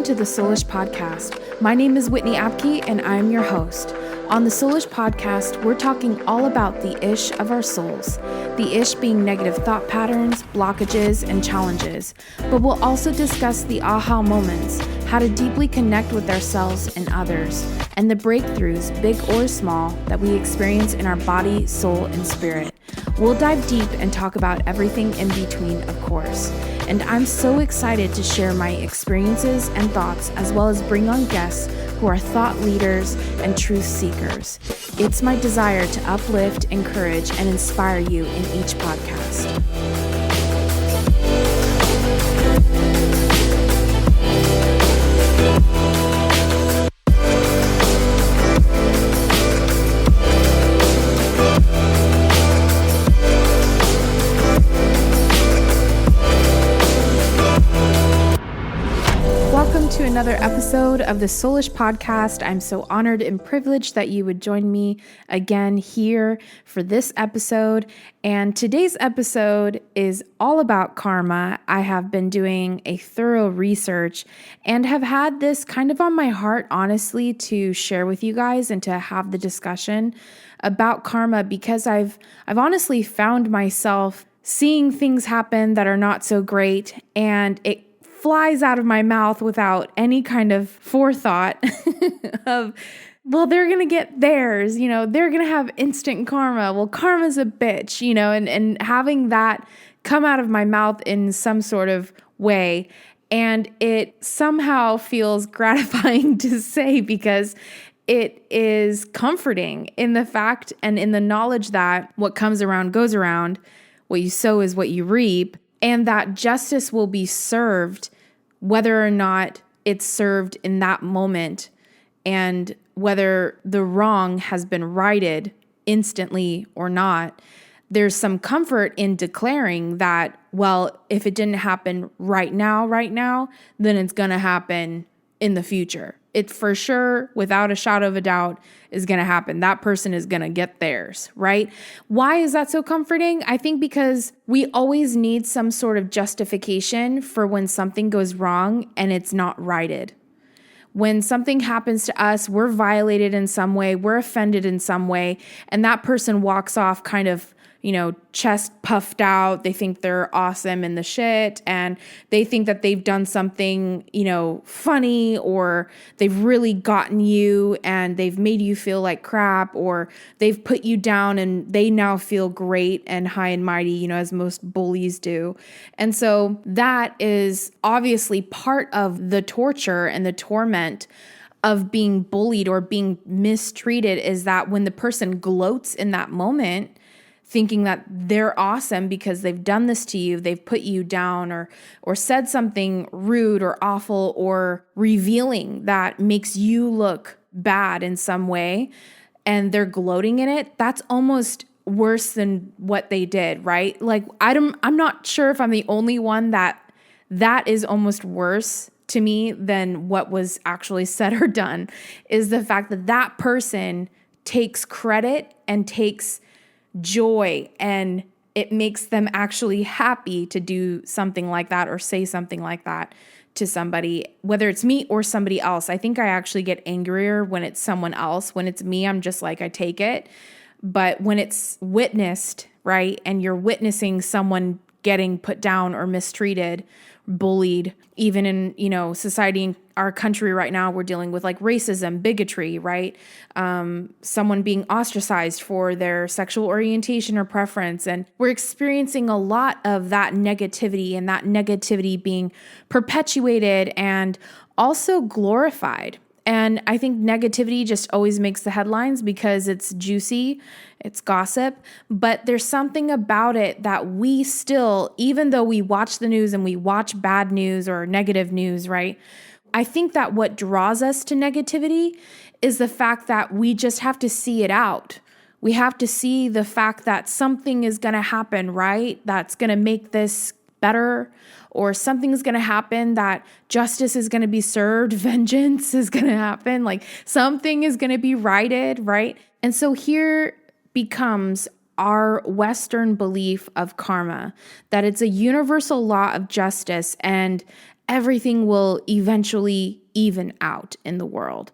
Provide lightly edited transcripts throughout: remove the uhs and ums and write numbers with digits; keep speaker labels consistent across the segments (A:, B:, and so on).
A: to the Soulish Podcast. My name is Whitney Apke, and I'm your host. On the Soulish Podcast, we're talking all about the ish of our souls. The ish being negative thought patterns, blockages, and challenges. But we'll also discuss the aha moments, how to deeply connect with ourselves and others, and the breakthroughs, big or small, that we experience in our body, soul, and spirit. We'll dive deep and talk about everything in between, of course. And I'm so excited to share my experiences and thoughts, as well as bring on guests who are thought leaders and truth seekers. It's my desire to uplift, encourage, and inspire you in each podcast. Welcome to another episode of the Soulish Podcast. I'm so honored and privileged that you would join me again here for this episode. And today's episode is all about karma. I have been doing a thorough research and have had this kind of on my heart, honestly, to share with you guys and to have the discussion about karma, because I've honestly found myself seeing things happen that are not so great, and it flies out of my mouth without any kind of forethought of, well, they're going to get theirs, they're going to have instant karma. Well, karma's a bitch, and having that come out of my mouth in some sort of way. And it somehow feels gratifying to say, because it is comforting in the fact and in the knowledge that what comes around goes around, what you sow is what you reap, and that justice will be served whether or not it's served in that moment, and whether the wrong has been righted instantly or not. There's some comfort in declaring that, well, if it didn't happen right now, then it's going to happen in the future. It for sure, without a shadow of a doubt, is going to happen. That person is going to get theirs, right? Why is that so comforting? I think because we always need some sort of justification for when something goes wrong and it's not righted. When something happens to us, we're violated in some way, we're offended in some way, and that person walks off kind of, chest puffed out. They think they're awesome in the shit, and they think that they've done something, funny, or they've really gotten you and they've made you feel like crap, or they've put you down and they now feel great and high and mighty, as most bullies do. And so that is obviously part of the torture and the torment of being bullied or being mistreated, is that when the person gloats in that moment, thinking that they're awesome because they've done this to you, they've put you down, or said something rude or awful or revealing that makes you look bad in some way, and they're gloating in it, that's almost worse than what they did, right? Like, I'm not sure if I'm the only one that is almost worse to me than what was actually said or done, is the fact that that person takes credit and takes joy, and it makes them actually happy to do something like that or say something like that to somebody, whether it's me or somebody else. I think I actually get angrier when it's someone else. When it's me, I'm just like, I take it. But when it's witnessed, right, and you're witnessing someone getting put down or mistreated, bullied, even in, society in our country right now, we're dealing with like racism, bigotry, right? Someone being ostracized for their sexual orientation or preference. And we're experiencing a lot of that negativity, and that negativity being perpetuated and also glorified. And I think negativity just always makes the headlines because it's juicy, it's gossip, but there's something about it that we still, even though we watch the news and we watch bad news or negative news, right? I think that what draws us to negativity is the fact that we just have to see it out. We have to see the fact that something is going to happen, right? That's going to make this better, or something's going to happen, that justice is going to be served, vengeance is going to happen, like something is going to be righted, right? And so here becomes our Western belief of karma, that it's a universal law of justice, and everything will eventually even out in the world.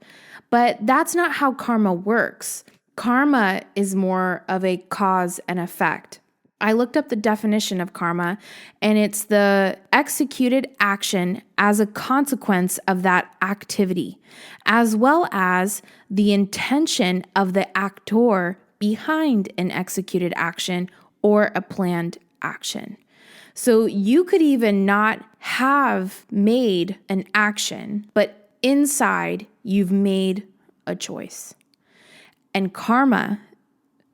A: But that's not how karma works. Karma is more of a cause and effect. I looked up the definition of karma, and it's the executed action as a consequence of that activity, as well as the intention of the actor behind an executed action or a planned action. So you could even not have made an action, but inside you've made a choice. And karma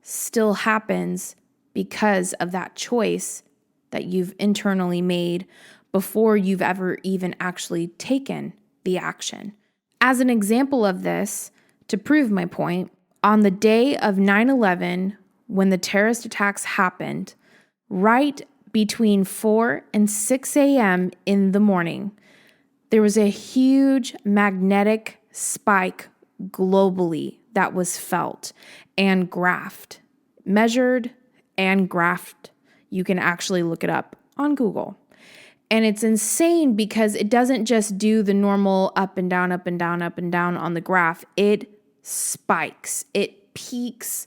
A: still happens because of that choice that you've internally made before you've ever even actually taken the action. As an example of this, to prove my point, on the day of 9/11, when the terrorist attacks happened, right between 4 and 6 a.m. in the morning, there was a huge magnetic spike globally that was felt and graphed, measured and graphed. You can actually look it up on Google. And it's insane because it doesn't just do the normal up and down, up and down, up and down on the graph. It spikes, it peaks,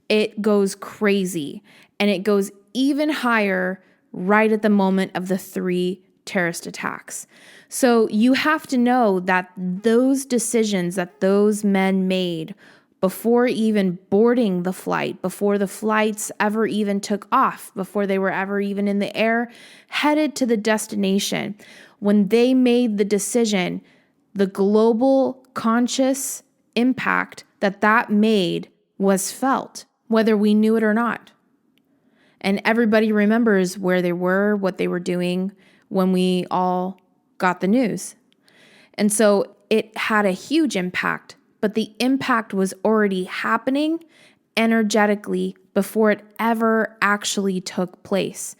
A: it goes crazy, and it goes even higher right at the moment of the 3 terrorist attacks. So you have to know that those decisions that those men made before even boarding the flight, before the flights ever even took off, before they were ever even in the air, headed to the destination, when they made the decision, the global conscious impact that that made was felt, whether we knew it or not. And everybody remembers where they were, what they were doing when we all got the news. And so it had a huge impact, but the impact was already happening energetically before it ever actually took place.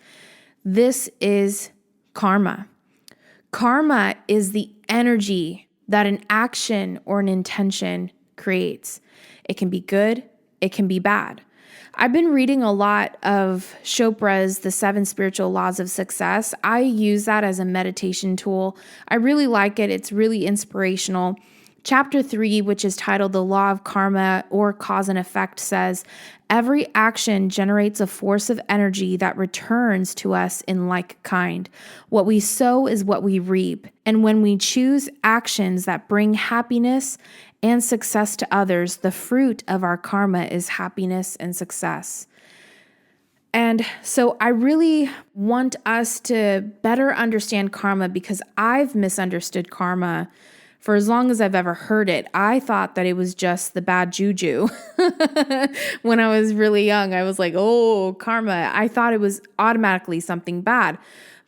A: This is karma. Karma is the energy that an action or an intention creates. It can be good, it can be bad. I've been reading a lot of Chopra's The 7 Spiritual Laws of Success. I use that as a meditation tool. I really like it. It's really inspirational. Chapter 3, which is titled The Law of Karma or Cause and Effect, says, every action generates a force of energy that returns to us in like kind. What we sow is what we reap. And when we choose actions that bring happiness and success to others, the fruit of our karma is happiness and success. And so I really want us to better understand karma because I've misunderstood karma for as long as I've ever heard it. I thought that it was just the bad juju. When I was really young, I was like, oh, karma. I thought it was automatically something bad.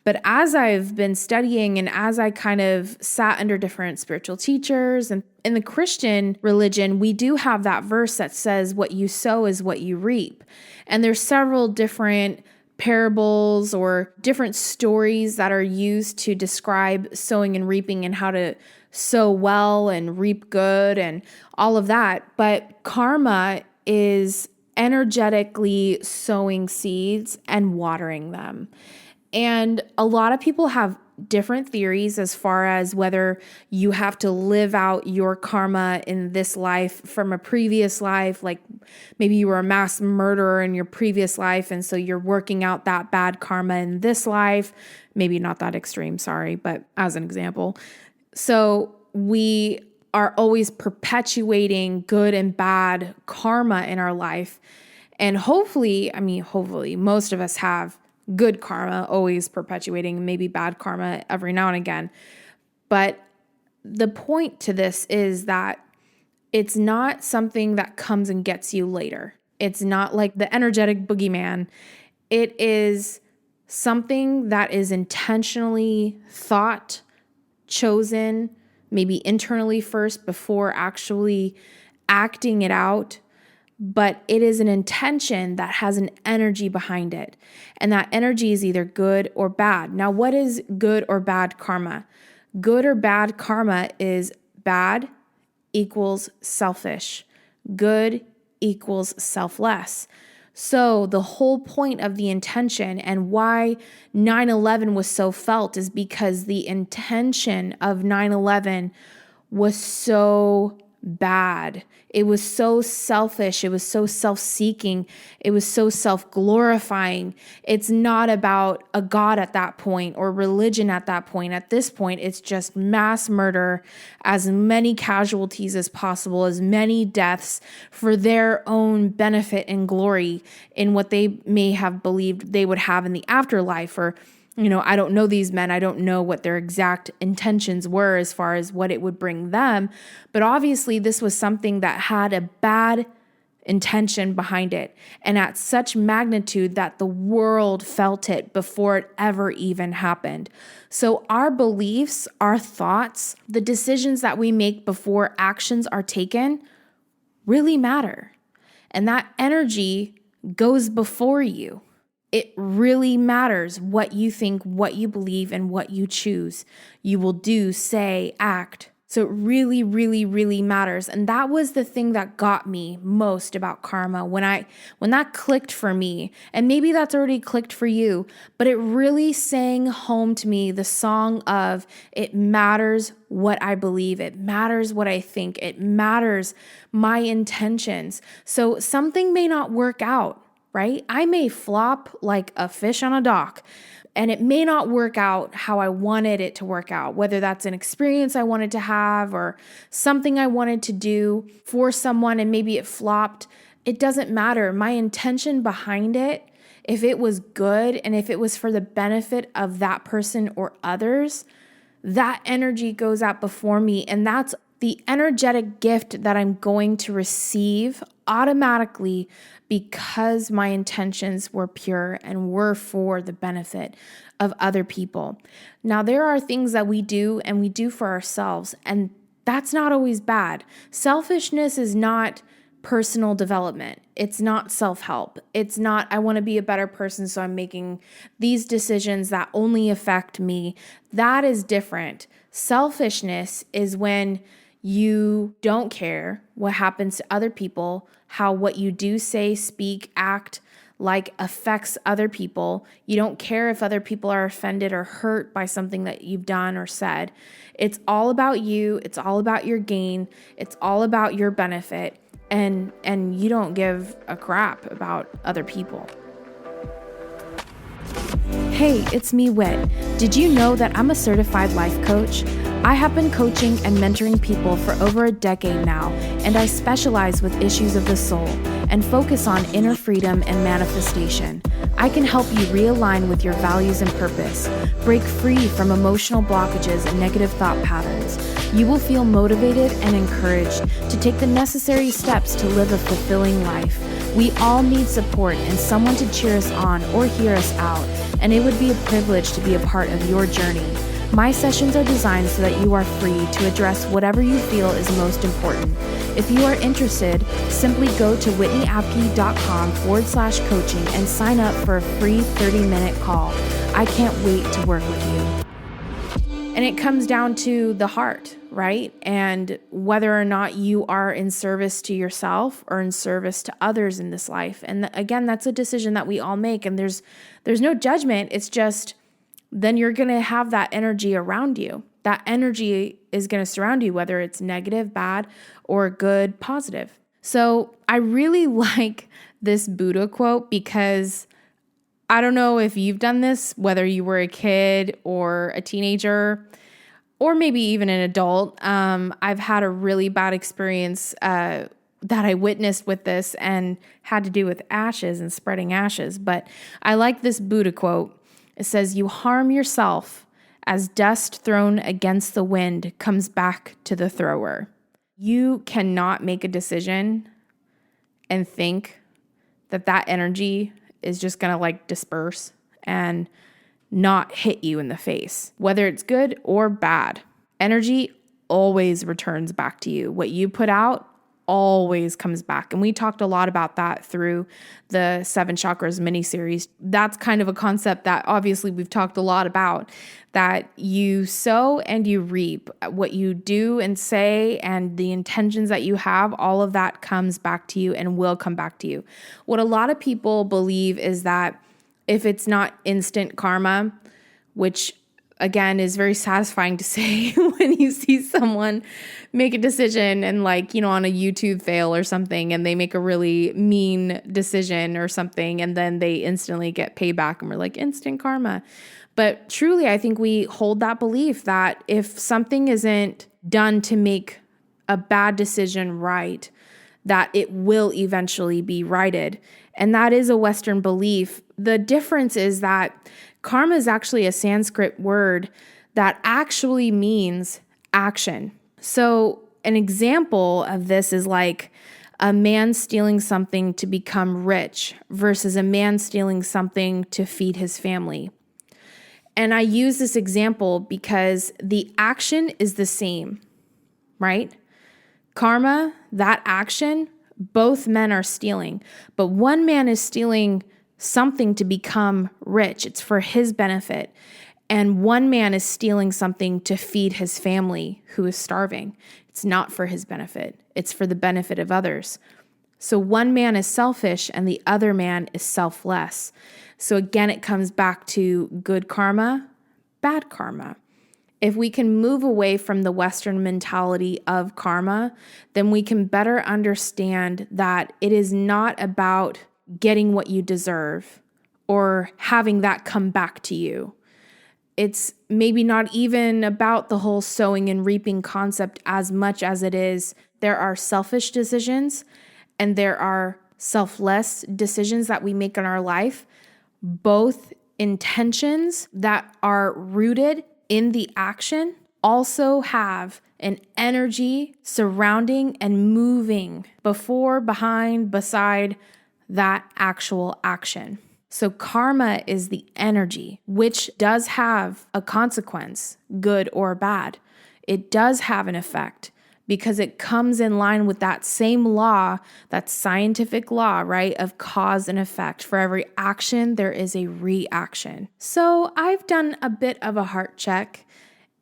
A: But as I've been studying and as I kind of sat under different spiritual teachers, and in the Christian religion, we do have that verse that says what you sow is what you reap. And there's several different parables or different stories that are used to describe sowing and reaping and how to sow well and reap good and all of that. But karma is energetically sowing seeds and watering them. And a lot of people have different theories as far as whether you have to live out your karma in this life from a previous life, like maybe you were a mass murderer in your previous life, and so you're working out that bad karma in this life. Maybe not that extreme, sorry, but as an example. So we are always perpetuating good and bad karma in our life. And hopefully, most of us have good karma, always perpetuating, maybe bad karma every now and again. But the point to this is that it's not something that comes and gets you later. It's not like the energetic boogeyman. It is something that is intentionally thought, chosen, maybe internally first before actually acting it out. But it is an intention that has an energy behind it. And that energy is either good or bad. Now, what is good or bad karma? Good or bad karma is bad equals selfish. Good equals selfless. So the whole point of the intention and why 9/11 was so felt is because the intention of 9/11 was so bad. It was so selfish. It was so self-seeking. It was so self-glorifying. It's not about a God at that point or religion at that point. At this point, it's just mass murder, as many casualties as possible, as many deaths for their own benefit and glory in what they may have believed they would have in the afterlife. Or I don't know these men. I don't know what their exact intentions were as far as what it would bring them. But obviously, this was something that had a bad intention behind it, and at such magnitude that the world felt it before it ever even happened. So our beliefs, our thoughts, the decisions that we make before actions are taken really matter. And that energy goes before you. It really matters what you think, what you believe, and what you choose. You will do, say, act. So it really, really, really matters. And that was the thing that got me most about karma when that clicked for me. And maybe that's already clicked for you, but it really sang home to me the song of it matters what I believe. It matters what I think. It matters my intentions. So something may not work out. Right? I may flop like a fish on a dock, and it may not work out how I wanted it to work out, whether that's an experience I wanted to have or something I wanted to do for someone and maybe it flopped. It doesn't matter. My intention behind it, if it was good and if it was for the benefit of that person or others, that energy goes out before me, and that's the energetic gift that I'm going to receive automatically because my intentions were pure and were for the benefit of other people. Now, there are things that we do and we do for ourselves, and that's not always bad. Selfishness is not personal development. It's not self-help. It's not, I want to be a better person, so I'm making these decisions that only affect me. That is different. Selfishness is when you don't care what happens to other people, how what you do, say, speak, act like affects other people. You don't care if other people are offended or hurt by something that you've done or said. It's all about you. It's all about your gain. It's all about your benefit. And you don't give a crap about other people. Hey, it's me, Wit. Did you know that I'm a certified life coach? I have been coaching and mentoring people for over a decade now, and I specialize with issues of the soul and focus on inner freedom and manifestation. I can help you realign with your values and purpose, break free from emotional blockages and negative thought patterns. You will feel motivated and encouraged to take the necessary steps to live a fulfilling life. We all need support and someone to cheer us on or hear us out, and it would be a privilege to be a part of your journey. My sessions are designed so that you are free to address whatever you feel is most important. If you are interested, simply go to whitneyapke.com/coaching and sign up for a free 30-minute call. I can't wait to work with you. And it comes down to the heart, right? And whether or not you are in service to yourself or in service to others in this life. And again, that's a decision that we all make. And there's no judgment. It's just then you're going to have that energy around you. That energy is going to surround you, whether it's negative, bad, or good, positive. So I really like this Buddha quote because I don't know if you've done this, whether you were a kid or a teenager, or maybe even an adult. I've had a really bad experience that I witnessed with this and had to do with ashes and spreading ashes. But I like this Buddha quote. It says, "You harm yourself as dust thrown against the wind comes back to the thrower." You cannot make a decision and think that energy is just going to disperse and not hit you in the face. Whether it's good or bad, energy always returns back to you. What you put out always comes back. And we talked a lot about that through the 7 Chakras miniseries. That's kind of a concept that obviously we've talked a lot about, that you sow and you reap. What you do and say and the intentions that you have, all of that comes back to you and will come back to you. What a lot of people believe is that if it's not instant karma, which again is very satisfying to say when you see someone make a decision and on a YouTube fail or something, and they make a really mean decision or something, and then they instantly get payback and we're like, instant karma. But truly, I think we hold that belief that if something isn't done to make a bad decision right, that it will eventually be righted. And that is a Western belief. The difference is that karma is actually a Sanskrit word that actually means action. So an example of this is like a man stealing something to become rich versus a man stealing something to feed his family. And I use this example because the action is the same, right? Karma, that action, both men are stealing, but one man is stealing something to become rich. It's for his benefit. And one man is stealing something to feed his family who is starving. It's not for his benefit. It's for the benefit of others. So one man is selfish and the other man is selfless. So again, it comes back to good karma, bad karma. If we can move away from the Western mentality of karma, then we can better understand that it is not about getting what you deserve or having that come back to you. It's maybe not even about the whole sowing and reaping concept as much as it is there are selfish decisions and there are selfless decisions that we make in our life, both intentions that are rooted in the action also have an energy surrounding and moving before, behind, beside that actual action. So karma is the energy, which does have a consequence, good or bad. It does have an effect because it comes in line with that same law, that scientific law, right, of cause and effect. For every action, there is a reaction. So I've done a bit of a heart check,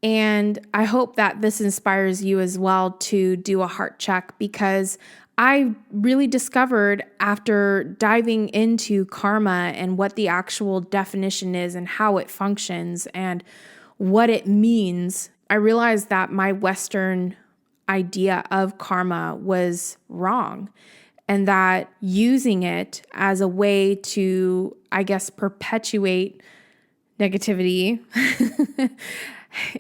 A: and I hope that this inspires you as well to do a heart check, because I really discovered after diving into karma and what the actual definition is and how it functions and what it means, I realized that my Western idea of karma was wrong, and that using it as a way to, I guess, perpetuate negativity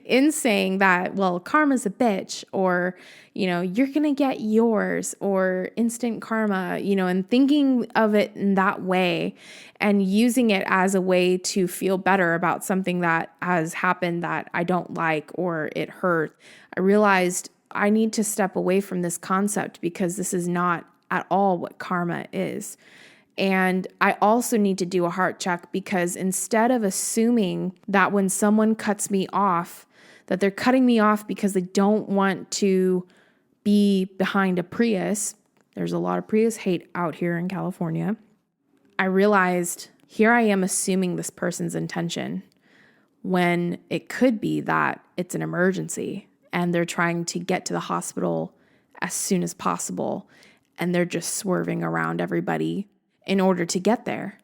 A: in saying that, well, karma's a bitch, or, you're going to get yours, or instant karma, and thinking of it in that way and using it as a way to feel better about something that has happened that I don't like or it hurt. I realized I need to step away from this concept because this is not at all what karma is. And I also need to do a heart check because instead of assuming that when someone cuts me off, that they're cutting me off because they don't want to be behind a Prius, there's a lot of Prius hate out here in California, I realized here I am assuming this person's intention when it could be that it's an emergency and they're trying to get to the hospital as soon as possible and they're just swerving around everybody in order to get there.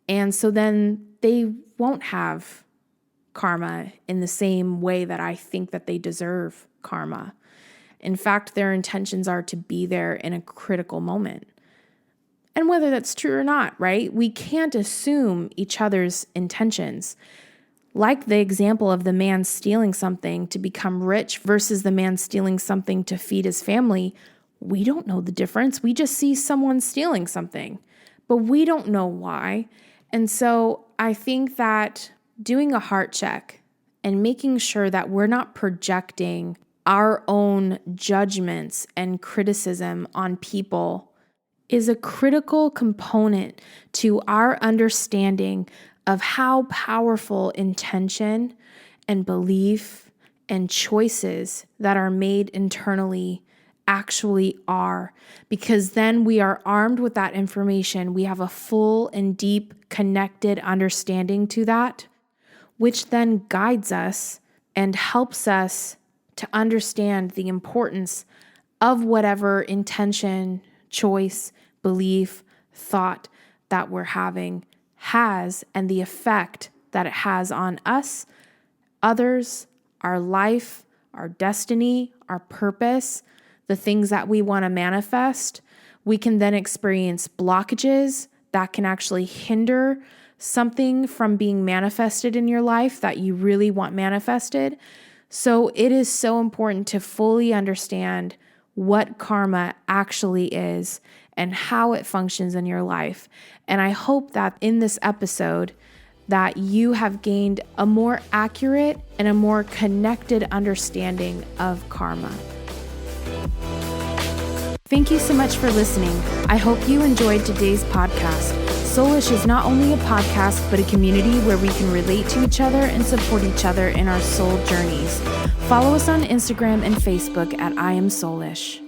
A: And so then they won't have karma in the same way that I think that they deserve karma. In fact, their intentions are to be there in a critical moment. And whether that's true or not, right? We can't assume each other's intentions. Like the example of the man stealing something to become rich versus the man stealing something to feed his family, we don't know the difference. We just see someone stealing something, but we don't know why. And so I think that doing a heart check and making sure that we're not projecting our own judgments and criticism on people is a critical component to our understanding of how powerful intention and belief and choices that are made internally actually are, because then we are armed with that information. We have a full and deep connected understanding to that, which then guides us and helps us to understand the importance of whatever intention, choice, belief, thought that we're having has, and the effect that it has on us, others, our life, our destiny, our purpose, the things that we want to manifest. We can then experience blockages that can actually hinder something from being manifested in your life that you really want manifested. So it is so important to fully understand what karma actually is and how it functions in your life. And I hope that in this episode that you have gained a more accurate and a more connected understanding of karma. Thank you so much for listening. I hope you enjoyed today's podcast. Soulish is not only a podcast, but a community where we can relate to each other and support each other in our soul journeys. Follow us on Instagram and Facebook at I Am Soulish.